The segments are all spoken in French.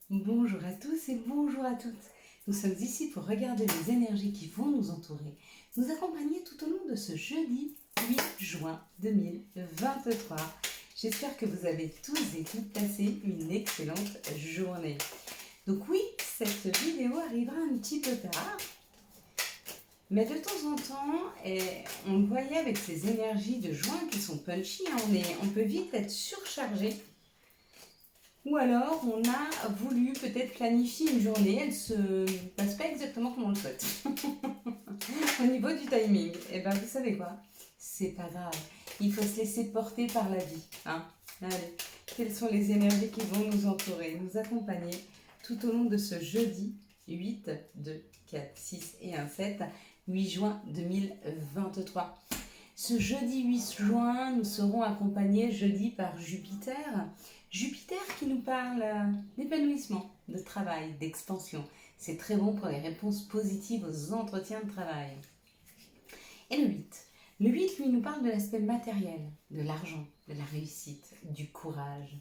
Bonjour à tous et bonjour à toutes. Nous sommes ici pour regarder les énergies qui vont nous entourer, nous accompagner tout au long de ce jeudi 8 juin 2023. J'espère que vous avez tous et toutes passé une excellente journée. Donc oui, cette vidéo arrivera un petit peu tard, mais de temps en temps, on le voyait avec ces énergies de juin qui sont punchy, on peut vite être surchargé. Ou alors, on a voulu peut-être planifier une journée, elle se passe pas exactement comme on le souhaite. Au niveau du timing, et ben vous savez quoi, c'est pas grave. Il faut se laisser porter par la vie. Hein. Allez, quelles sont les énergies qui vont nous entourer, nous accompagner tout au long de ce jeudi 8, 2, 4, 6 et 1, 7, 8 juin 2023. Ce jeudi 8 juin, nous serons accompagnés jeudi par Jupiter. Jupiter qui nous parle d'épanouissement, de travail, d'expansion. C'est très bon pour les réponses positives aux entretiens de travail. Et le 8. Le 8, lui, nous parle de l'aspect matériel, de l'argent, de la réussite, du courage.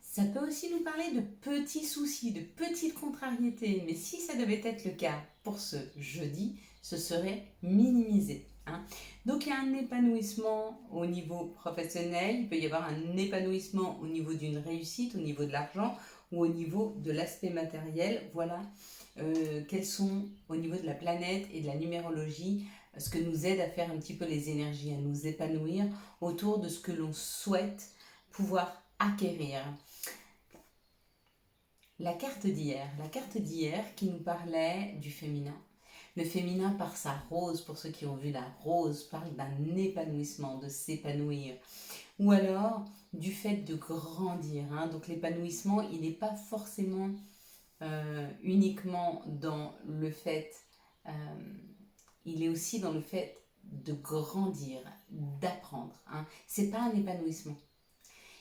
Ça peut aussi nous parler de petits soucis, de petites contrariétés, mais si ça devait être le cas pour ce jeudi, ce serait minimisé. Hein. Donc il y a un épanouissement au niveau professionnel, il peut y avoir un épanouissement au niveau d'une réussite, au niveau de l'argent ou au niveau de l'aspect matériel. Voilà quels sont au niveau de la planète et de la numérologie ce que nous aide à faire un petit peu les énergies, à nous épanouir autour de ce que l'on souhaite pouvoir acquérir. La carte d'hier qui nous parlait du féminin. Le féminin par sa rose, pour ceux qui ont vu la rose, parle d'un épanouissement, de s'épanouir. Ou alors du fait de grandir. Hein. Donc l'épanouissement, il n'est pas forcément uniquement dans le fait, il est aussi dans le fait de grandir, d'apprendre. Hein. C'est pas un épanouissement.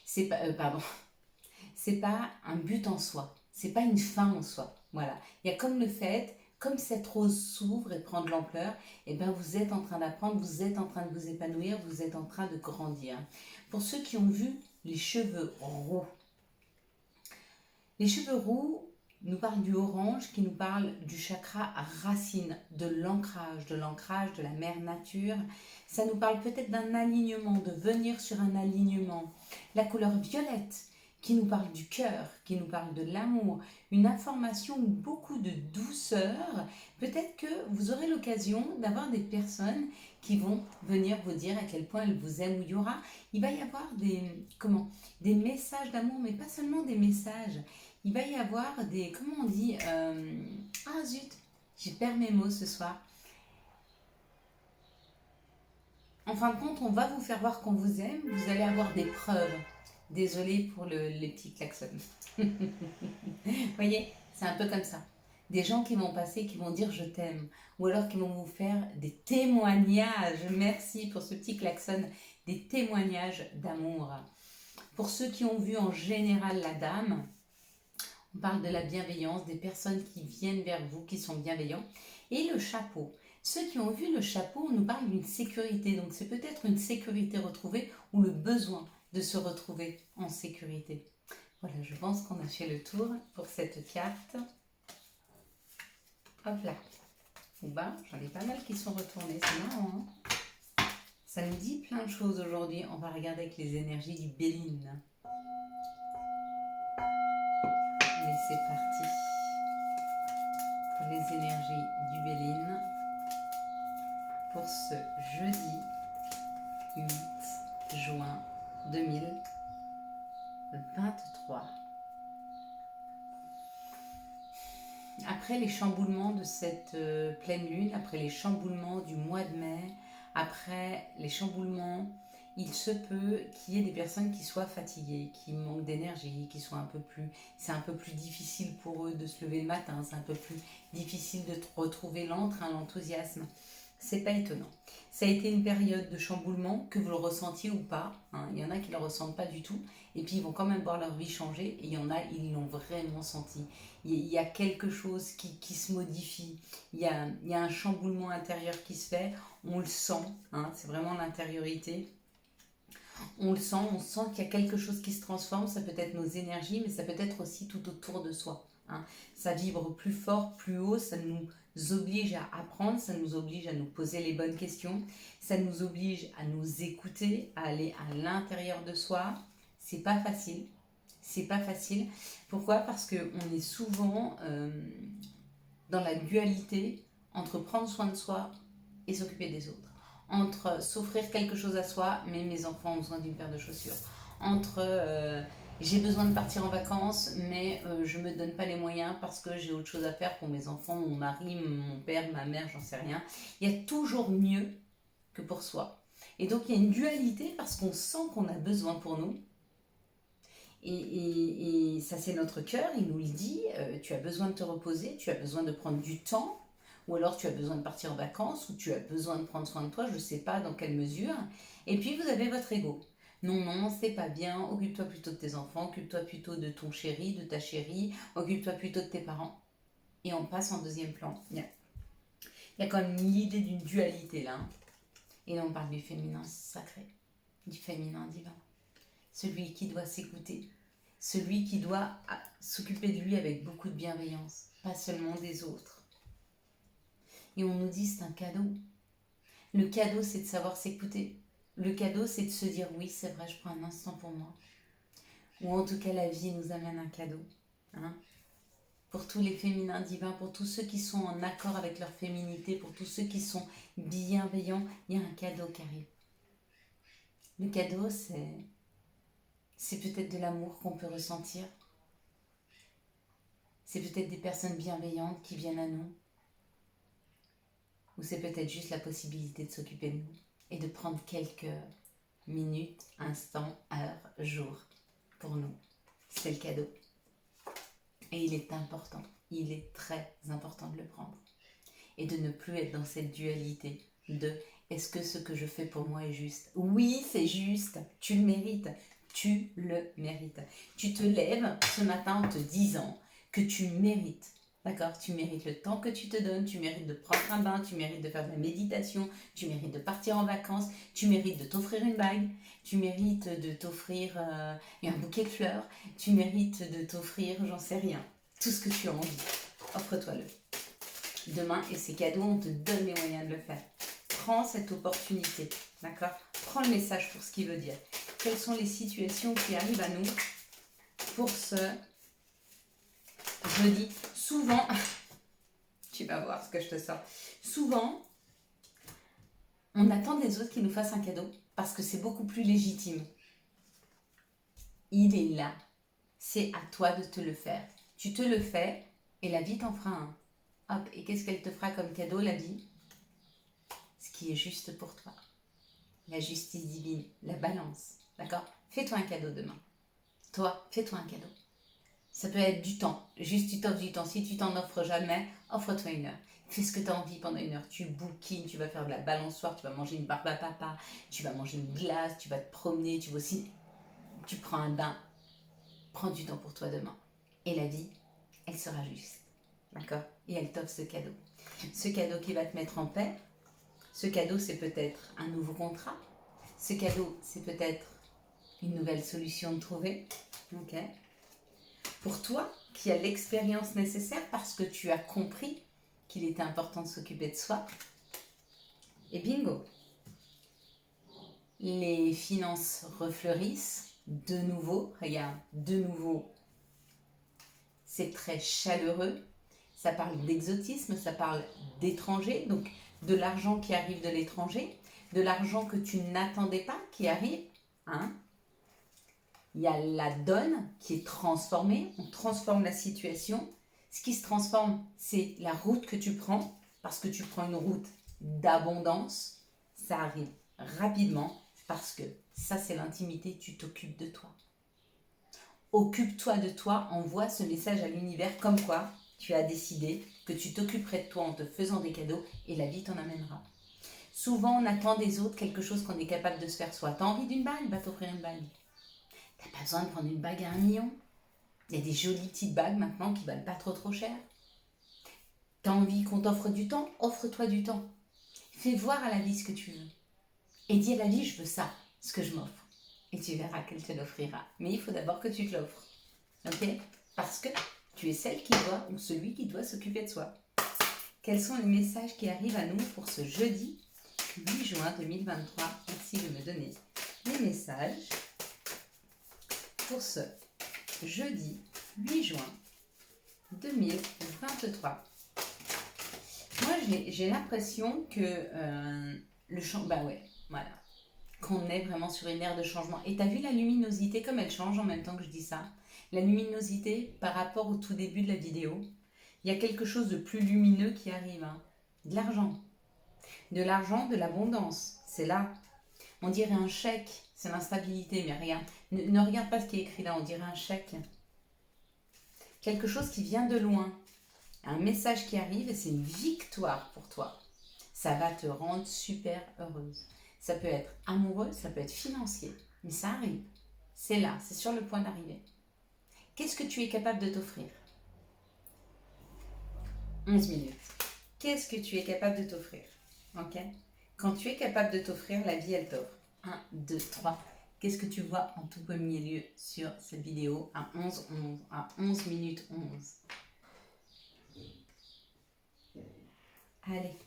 C'est pas, c'est pas un but en soi. C'est pas une fin en soi. Voilà. Il y a comme le fait, comme cette rose s'ouvre et prend de l'ampleur, et ben vous êtes en train d'apprendre, vous êtes en train de vous épanouir, vous êtes en train de grandir. Pour ceux qui ont vu les cheveux roux, les cheveux roux nous parlent du orange qui nous parle du chakra racine, de l'ancrage, de la mère nature. Ça nous parle peut-être d'un alignement, de venir sur un alignement. La couleur violette qui nous parle du cœur, qui nous parle de l'amour, une information, beaucoup de douceur. Peut-être que vous aurez l'occasion d'avoir des personnes qui vont venir vous dire à quel point elles vous aiment, ou il va y avoir des messages d'amour, mais pas seulement des messages. Il va y avoir des, comment on dit, ah zut, j'ai perdu mes mots ce soir. En fin de compte, on va vous faire voir qu'on vous aime, vous allez avoir des preuves. Désolée pour les petits klaxons. Vous voyez, c'est un peu comme ça. Des gens qui vont passer, qui vont dire je t'aime. Ou alors qui vont vous faire des témoignages. Merci pour ce petit klaxon. Des témoignages d'amour. Pour ceux qui ont vu en général la dame, on parle de la bienveillance, des personnes qui viennent vers vous, qui sont bienveillants. Et le chapeau. Ceux qui ont vu le chapeau, on nous parle d'une sécurité. Donc c'est peut-être une sécurité retrouvée ou le besoin de se retrouver en sécurité. Voilà, je pense qu'on a fait le tour pour cette carte. Hop là. Ou ben, j'en ai pas mal qui sont retournés, c'est marrant. Hein, ça nous dit plein de choses aujourd'hui. On va regarder avec les énergies du Béline. Allez, c'est parti. Pour les énergies du Béline. Pour ce jeudi 8 juin 2023. Après les chamboulements de cette pleine lune, après les chamboulements du mois de mai, après les chamboulements, il se peut qu'il y ait des personnes qui soient fatiguées, qui manquent d'énergie, qui soient c'est un peu plus difficile pour eux de se lever le matin, c'est un peu plus difficile de retrouver l'entrain, l'enthousiasme. C'est pas étonnant. Ça a été une période de chamboulement, que vous le ressentiez ou pas. Hein. Il y en a qui ne le ressentent pas du tout. Et puis ils vont quand même voir leur vie changer. Et il y en a, ils l'ont vraiment senti. Il y a quelque chose qui se modifie. Il y a un chamboulement intérieur qui se fait. On le sent. Hein. C'est vraiment l'intériorité. On le sent, on sent qu'il y a quelque chose qui se transforme. Ça peut être nos énergies, mais ça peut être aussi tout autour de soi. Hein. Ça vibre plus fort, plus haut, ça nous oblige à apprendre, ça nous oblige à nous poser les bonnes questions, ça nous oblige à nous écouter, à aller à l'intérieur de soi. C'est pas facile. C'est pas facile. Pourquoi? Parce qu'on est souvent dans la dualité entre prendre soin de soi et s'occuper des autres. Entre s'offrir quelque chose à soi, mais mes enfants ont besoin d'une paire de chaussures. Entre j'ai besoin de partir en vacances, mais je ne me donne pas les moyens parce que j'ai autre chose à faire pour mes enfants, mon mari, mon père, ma mère, j'en sais rien. Il y a toujours mieux que pour soi. Et donc il y a une dualité parce qu'on sent qu'on a besoin pour nous. Et ça, c'est notre cœur, il nous le dit, tu as besoin de te reposer, tu as besoin de prendre du temps, ou alors tu as besoin de partir en vacances, ou tu as besoin de prendre soin de toi, je ne sais pas dans quelle mesure. Et puis vous avez votre ego. Non, non, c'est pas bien, occupe-toi plutôt de tes enfants, occupe-toi plutôt de ton chéri, de ta chérie, occupe-toi plutôt de tes parents. Et on passe en deuxième plan. Il y a quand même l'idée d'une dualité là. Hein. Et là, on parle du féminin sacré, du féminin divin. Celui qui doit s'écouter, celui qui doit s'occuper de lui avec beaucoup de bienveillance, pas seulement des autres. Et on nous dit c'est un cadeau. Le cadeau, c'est de savoir s'écouter. Le cadeau, c'est de se dire oui, c'est vrai, je prends un instant pour moi. Ou en tout cas, la vie nous amène un cadeau. Hein, pour tous les féminins divins, pour tous ceux qui sont en accord avec leur féminité, pour tous ceux qui sont bienveillants, il y a un cadeau qui arrive. Le cadeau, c'est peut-être de l'amour qu'on peut ressentir. C'est peut-être des personnes bienveillantes qui viennent à nous. Ou c'est peut-être juste la possibilité de s'occuper de nous et de prendre quelques minutes, instants, heures, jours pour nous. C'est le cadeau. Et il est important, il est très important de le prendre. Et de ne plus être dans cette dualité de est-ce que ce que je fais pour moi est juste? Oui, c'est juste, tu le mérites. Tu le mérites. Tu te lèves ce matin en te disant que tu mérites. D'accord? Tu mérites le temps que tu te donnes, tu mérites de prendre un bain, tu mérites de faire de la méditation, tu mérites de partir en vacances, tu mérites de t'offrir une bague, tu mérites de t'offrir un bouquet de fleurs, tu mérites de t'offrir, j'en sais rien, tout ce que tu as envie. Offre-toi-le. Demain, et c'est cadeau, on te donne les moyens de le faire. Prends cette opportunité, d'accord? Prends le message pour ce qu'il veut dire. Quelles sont les situations qui arrivent à nous pour ce jeudi? Souvent, tu vas voir ce que je te sors. Souvent, on attend des autres qui nous fassent un cadeau parce que c'est beaucoup plus légitime. Il est là. C'est à toi de te le faire. Tu te le fais et la vie t'en fera un. Hop, et qu'est-ce qu'elle te fera comme cadeau, la vie? Ce qui est juste pour toi. La justice divine, la balance. D'accord? Fais-toi un cadeau demain. Toi, fais-toi un cadeau. Ça peut être du temps. Juste, tu t'offres du temps. Si tu t'en offres jamais, offre-toi une heure. Fais ce que tu as envie pendant une heure. Tu bouquines, tu vas faire de la balançoire, tu vas manger une barbe à papa, tu vas manger une glace, tu vas te promener, tu vas aussi... Tu prends un bain. Prends du temps pour toi demain. Et la vie, elle sera juste. D'accord? Et elle t'offre ce cadeau. Ce cadeau qui va te mettre en paix. Ce cadeau, c'est peut-être un nouveau contrat. Ce cadeau, c'est peut-être une nouvelle solution de trouver. Ok? Pour toi, qui as l'expérience nécessaire parce que tu as compris qu'il était important de s'occuper de soi. Et bingo! Les finances refleurissent de nouveau. Regarde, de nouveau, c'est très chaleureux. Ça parle d'exotisme, ça parle d'étranger, donc de l'argent qui arrive de l'étranger, de l'argent que tu n'attendais pas qui arrive. Hein? Il y a la donne qui est transformée, on transforme la situation. Ce qui se transforme, c'est la route que tu prends, parce que tu prends une route d'abondance. Ça arrive rapidement, parce que ça, c'est l'intimité, tu t'occupes de toi. Occupe-toi de toi, envoie ce message à l'univers comme quoi tu as décidé que tu t'occuperais de toi en te faisant des cadeaux et la vie t'en amènera. Souvent, on attend des autres quelque chose qu'on est capable de se faire soi. T'as envie d'une bague? Va t'offrir une bague. T'as pas besoin de prendre une bague à 1 million. Il y a des jolies petites bagues maintenant qui valent pas trop cher. T'as envie qu'on t'offre du temps? Offre-toi du temps. Fais voir à la vie ce que tu veux. Et dis à la vie, je veux ça, ce que je m'offre. et tu verras qu'elle te l'offrira. Mais il faut d'abord que tu te l'offres. Ok? Parce que tu es celle qui doit ou celui qui doit s'occuper de soi. Quels sont les messages qui arrivent à nous pour ce jeudi 8 juin 2023? Merci de me donner les messages pour ce jeudi 8 juin 2023. Moi, j'ai l'impression que le changement, bah ouais, voilà, qu'on est vraiment sur une ère de changement. Et tu as vu la luminosité, comme elle change en même temps que je dis ça? La luminosité par rapport au tout début de la vidéo, il y a quelque chose de plus lumineux qui arrive, hein. De l'argent, de l'abondance, c'est là. On dirait un chèque, c'est l'instabilité, mais regarde, ne regarde pas ce qui est écrit là, on dirait un chèque. Quelque chose qui vient de loin, un message qui arrive et c'est une victoire pour toi. Ça va te rendre super heureuse. Ça peut être amoureux, ça peut être financier, mais ça arrive. C'est là, c'est sur le point d'arriver. Qu'est-ce que tu es capable de t'offrir? 11 minutes. Qu'est-ce que tu es capable de t'offrir? Ok? Quand tu es capable de t'offrir, la vie, elle t'offre. 1, 2, 3. Qu'est-ce que tu vois en tout premier lieu sur cette vidéo à 11 minutes 11? Allez.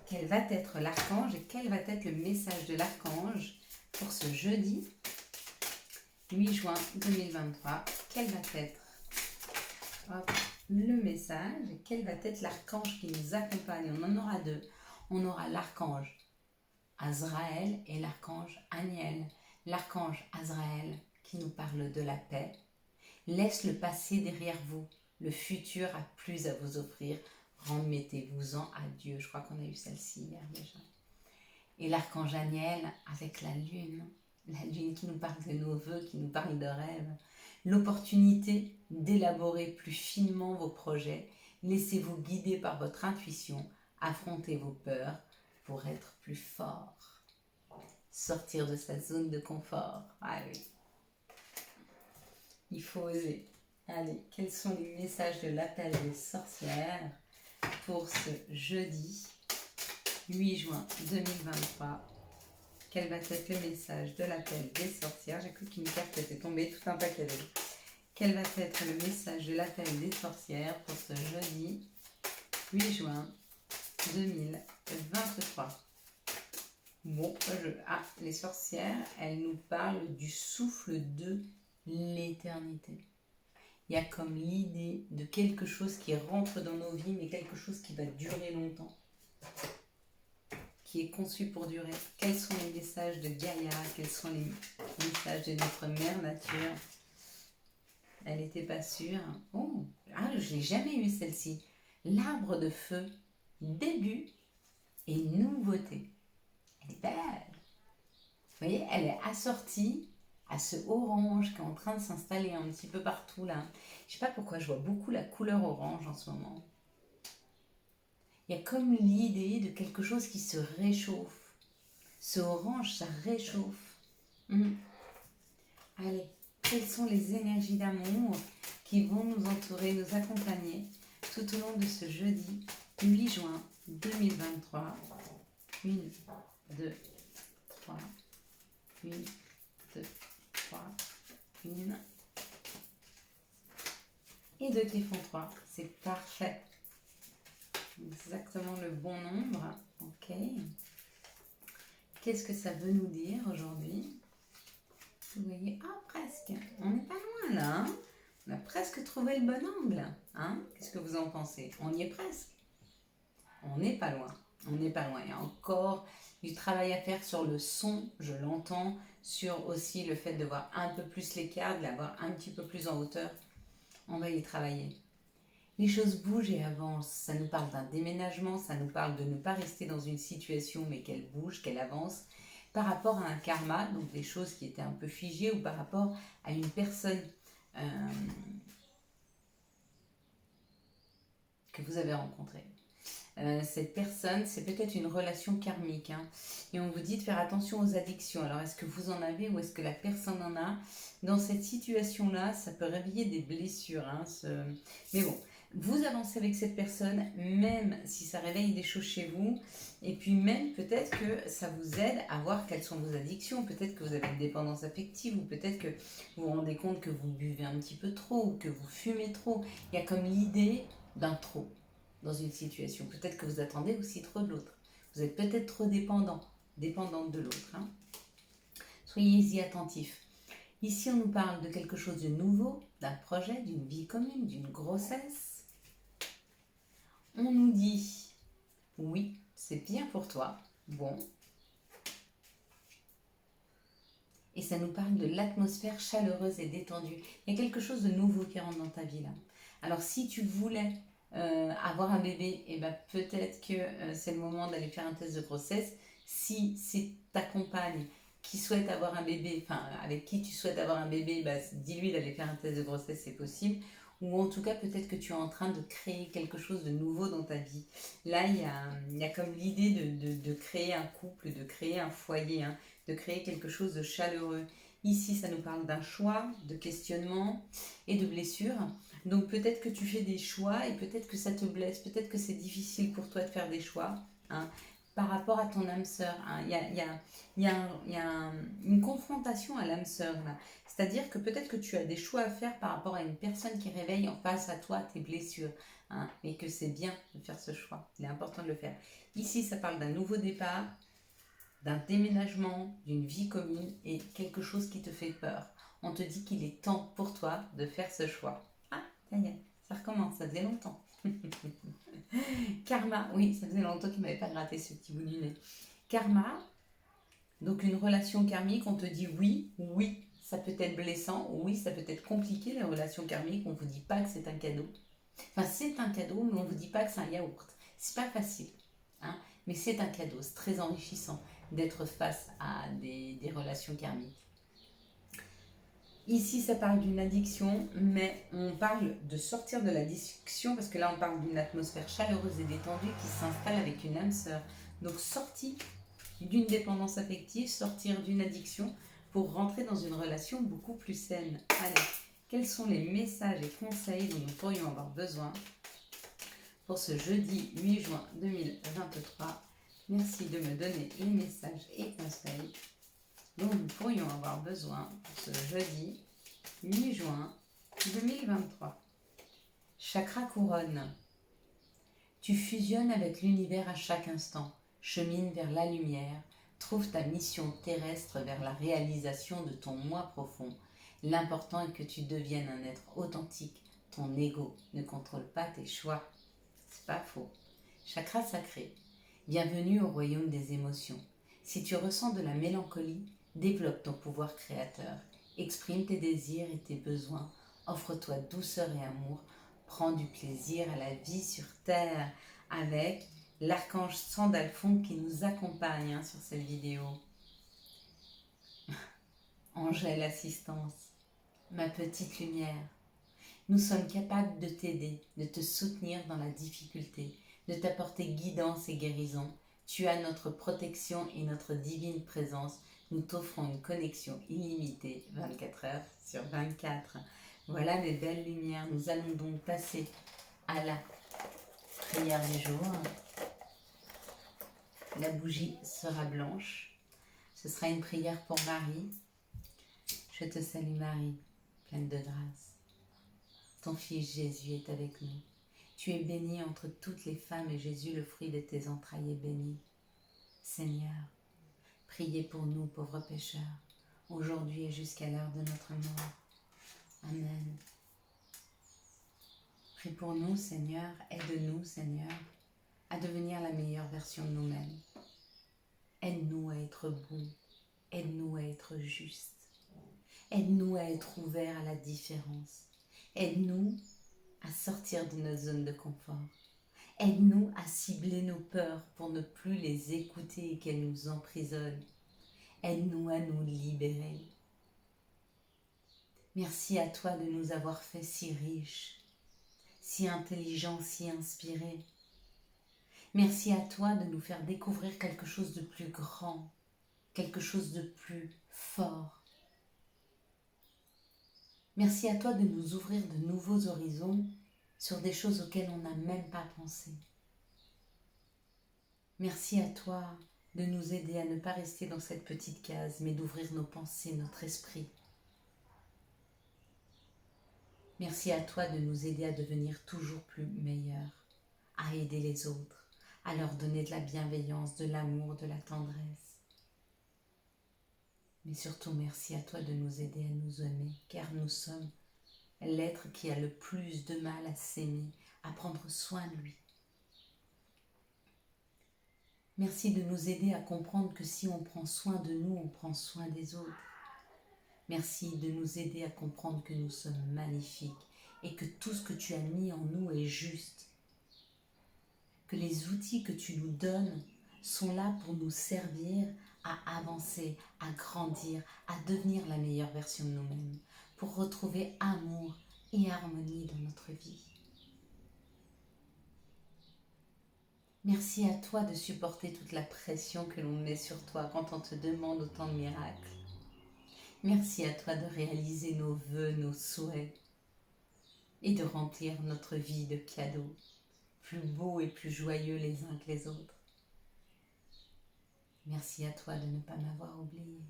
Quel va être l'archange et quel va être le message de l'archange pour ce jeudi 8 juin 2023? Quel va être le message et quel va être l'archange qui nous accompagne? On en aura deux. On aura l'archange Azraël et l'archange Aniel. L'archange Azraël qui nous parle de la paix. Laisse le passé derrière vous. Le futur a plus à vous offrir. Remettez-vous-en à Dieu. Je crois qu'on a eu celle-ci hier déjà. Et l'archange Aniel avec la lune qui nous parle de nos vœux, qui nous parle de rêves. L'opportunité d'élaborer plus finement vos projets. Laissez-vous guider par votre intuition. Affrontez vos peurs pour être plus fort. Sortir de sa zone de confort. Ah oui. Il faut oser. Allez, quels sont les messages de l'appel des sorcières pour ce jeudi 8 juin 2023? Quel va être le message de l'appel des sorcières? J'ai cru qu'une carte était tombée, tout un paquet d'elle. Quel va être le message de l'appel des sorcières pour ce jeudi 8 juin 2023? Bon, les sorcières, elles nous parlent du souffle de l'éternité. Il y a comme l'idée de quelque chose qui rentre dans nos vies, mais quelque chose qui va durer longtemps, qui est conçu pour durer. Quels sont les messages de Gaïa? Quels sont les messages de notre mère nature? Elle n'était pas sûre. Oh, je n'ai jamais eu celle-ci. L'arbre de feu, début et nouveauté. Elle est belle. Vous voyez, elle est assortie à ce orange qui est en train de s'installer un petit peu partout là. Je ne sais pas pourquoi je vois beaucoup la couleur orange en ce moment. Il y a comme l'idée de quelque chose qui se réchauffe. Ce orange, ça réchauffe. Allez, quelles sont les énergies d'amour qui vont nous entourer, nous accompagner tout au long de ce jeudi 8 juin 2023? 1, 2, 3. 1, 2, 3. 1. Et 2 qui font 3. C'est parfait. Exactement le bon nombre. Ok. Qu'est-ce que ça veut nous dire aujourd'hui? Vous voyez, presque. On n'est pas loin là. Hein, on a presque trouvé le bon angle. Hein, qu'est-ce que vous en pensez? On y est presque. On n'est pas loin. On n'est pas loin. Il y a encore du travail à faire sur le son, je l'entends, sur aussi le fait de voir un peu plus les cartes, de l'avoir un petit peu plus en hauteur. On va y travailler. Les choses bougent et avancent. Ça nous parle d'un déménagement, ça nous parle de ne pas rester dans une situation mais qu'elle bouge, qu'elle avance. Par rapport à un karma, donc des choses qui étaient un peu figées, ou par rapport à une personne que vous avez rencontrée. Cette personne, c'est peut-être une relation karmique. Hein, et on vous dit de faire attention aux addictions. Alors, est-ce que vous en avez ou est-ce que la personne en a? Dans cette situation-là, ça peut réveiller des blessures. Hein, mais bon, Vous avancez avec cette personne, même si ça réveille des choses chez vous, et puis même peut-être que ça vous aide à voir quelles sont vos addictions, peut-être que vous avez une dépendance affective, ou peut-être que vous vous rendez compte que vous buvez un petit peu trop, ou que vous fumez trop. Il y a comme l'idée d'un trop dans une situation. Peut-être que vous attendez aussi trop de l'autre. Vous êtes peut-être trop dépendante de l'autre. Hein. Soyez-y attentifs. Ici, on nous parle de quelque chose de nouveau, d'un projet, d'une vie commune, d'une grossesse. On nous dit, oui, c'est bien pour toi, bon. Et ça nous parle de l'atmosphère chaleureuse et détendue. Il y a quelque chose de nouveau qui rentre dans ta vie là. Alors si tu voulais avoir un bébé, et ben peut-être que c'est le moment d'aller faire un test de grossesse. Si c'est ta compagne qui souhaite avoir un bébé, enfin avec qui tu souhaites avoir un bébé, ben, dis-lui d'aller faire un test de grossesse, c'est possible. Ou en tout cas, peut-être que tu es en train de créer quelque chose de nouveau dans ta vie. Là, il y a comme l'idée de créer un couple, de créer un foyer, hein, de créer quelque chose de chaleureux. Ici, ça nous parle d'un choix, de questionnement et de blessure. Donc peut-être que tu fais des choix et peut-être que ça te blesse, peut-être que c'est difficile pour toi de faire des choix. Hein, par rapport à ton âme sœur, hein. Il y a une confrontation à l'âme sœur là. C'est-à-dire que peut-être que tu as des choix à faire par rapport à une personne qui réveille en face à toi tes blessures. Hein, et que c'est bien de faire ce choix. Il est important de le faire. Ici, ça parle d'un nouveau départ, d'un déménagement, d'une vie commune et quelque chose qui te fait peur. On te dit qu'il est temps pour toi de faire ce choix. Ah, ça recommence, ça faisait longtemps. Karma, oui, ça faisait longtemps qu'il ne m'avait pas gratté ce petit bout du nez. Karma, donc une relation karmique, on te dit oui, oui, ça peut être blessant, oui, ça peut être compliqué les relations karmiques, on ne vous dit pas que c'est un cadeau. Enfin, c'est un cadeau, mais on ne vous dit pas que c'est un yaourt. C'est pas facile, hein, mais c'est un cadeau, c'est très enrichissant d'être face à des relations karmiques. Ici, ça parle d'une addiction, mais on parle de sortir de l'addiction parce que là, on parle d'une atmosphère chaleureuse et détendue qui s'installe avec une âme sœur. Donc, sortie d'une dépendance affective, sortir d'une addiction pour rentrer dans une relation beaucoup plus saine. Allez, quels sont les messages et conseils dont nous pourrions avoir besoin pour ce jeudi 8 juin 2023? Merci de me donner les messages et conseils dont nous pourrions avoir besoin pour ce jeudi 8 juin 2023. Chakra couronne. Tu fusionnes avec l'univers à chaque instant, chemine vers la lumière, trouve ta mission terrestre vers la réalisation de ton moi profond. L'important est que tu deviennes un être authentique. Ton ego ne contrôle pas tes choix. C'est pas faux. Chakra sacré. Bienvenue au royaume des émotions. Si tu ressens de la mélancolie, développe ton pouvoir créateur. Exprime tes désirs et tes besoins. Offre-toi douceur et amour. Prends du plaisir à la vie sur terre avec l'archange Sandalphon qui nous accompagne sur cette vidéo. Angèle assistance, ma petite lumière. Nous sommes capables de t'aider, de te soutenir dans la difficulté, de t'apporter guidance et guérison. Tu as notre protection et notre divine présence. Nous t'offrons une connexion illimitée 24 heures sur 24. Voilà mes belles lumières. Nous allons donc passer à la prière du jour. La bougie sera blanche. Ce sera une prière pour Marie. Je te salue Marie, pleine de grâce. Ton fils Jésus est avec nous. Tu es bénie entre toutes les femmes et Jésus, le fruit de tes entrailles, est béni. Seigneur, priez pour nous, pauvres pécheurs, aujourd'hui et jusqu'à l'heure de notre mort. Amen. Prie pour nous, Seigneur, aide-nous, Seigneur, à devenir la meilleure version de nous-mêmes. Aide-nous à être bons, aide-nous à être justes, aide-nous à être ouverts à la différence, aide-nous à sortir de notre zone de confort. Aide-nous à cibler nos peurs pour ne plus les écouter et qu'elles nous emprisonnent. Aide-nous à nous libérer. Merci à toi de nous avoir fait si riches, si intelligents, si inspirés. Merci à toi de nous faire découvrir quelque chose de plus grand, quelque chose de plus fort. Merci à toi de nous ouvrir de nouveaux horizons sur des choses auxquelles on n'a même pas pensé. Merci à toi de nous aider à ne pas rester dans cette petite case, mais d'ouvrir nos pensées, notre esprit. Merci à toi de nous aider à devenir toujours plus meilleurs, à aider les autres, à leur donner de la bienveillance, de l'amour, de la tendresse. Mais surtout, merci à toi de nous aider à nous aimer, car nous sommes l'être qui a le plus de mal à s'aimer, à prendre soin de lui. Merci de nous aider à comprendre que si on prend soin de nous, on prend soin des autres. Merci de nous aider à comprendre que nous sommes magnifiques et que tout ce que tu as mis en nous est juste. Que les outils que tu nous donnes sont là pour nous servir à avancer, à grandir, à devenir la meilleure version de nous-mêmes, pour retrouver amour et harmonie dans notre vie. Merci à toi de supporter toute la pression que l'on met sur toi quand on te demande autant de miracles. Merci à toi de réaliser nos vœux, nos souhaits et de remplir notre vie de cadeaux, plus beaux et plus joyeux les uns que les autres. Merci à toi de ne pas m'avoir oublié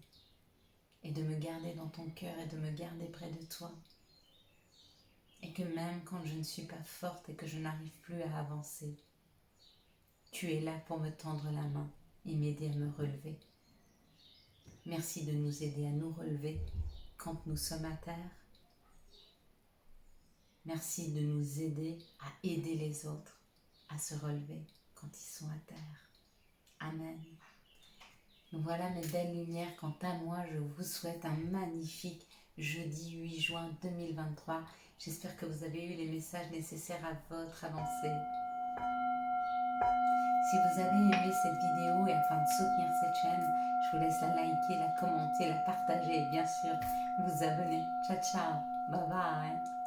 et de me garder dans ton cœur et de me garder près de toi. Et que même quand je ne suis pas forte et que je n'arrive plus à avancer, tu es là pour me tendre la main et m'aider à me relever. Merci de nous aider à nous relever quand nous sommes à terre. Merci de nous aider à aider les autres à se relever quand ils sont à terre. Amen. Donc voilà mes belles lumières, quant à moi, je vous souhaite un magnifique jeudi 8 juin 2023. J'espère que vous avez eu les messages nécessaires à votre avancée. Si vous avez aimé cette vidéo et afin de soutenir cette chaîne, je vous laisse la liker, la commenter, la partager et bien sûr vous abonner. Ciao ciao, bye bye.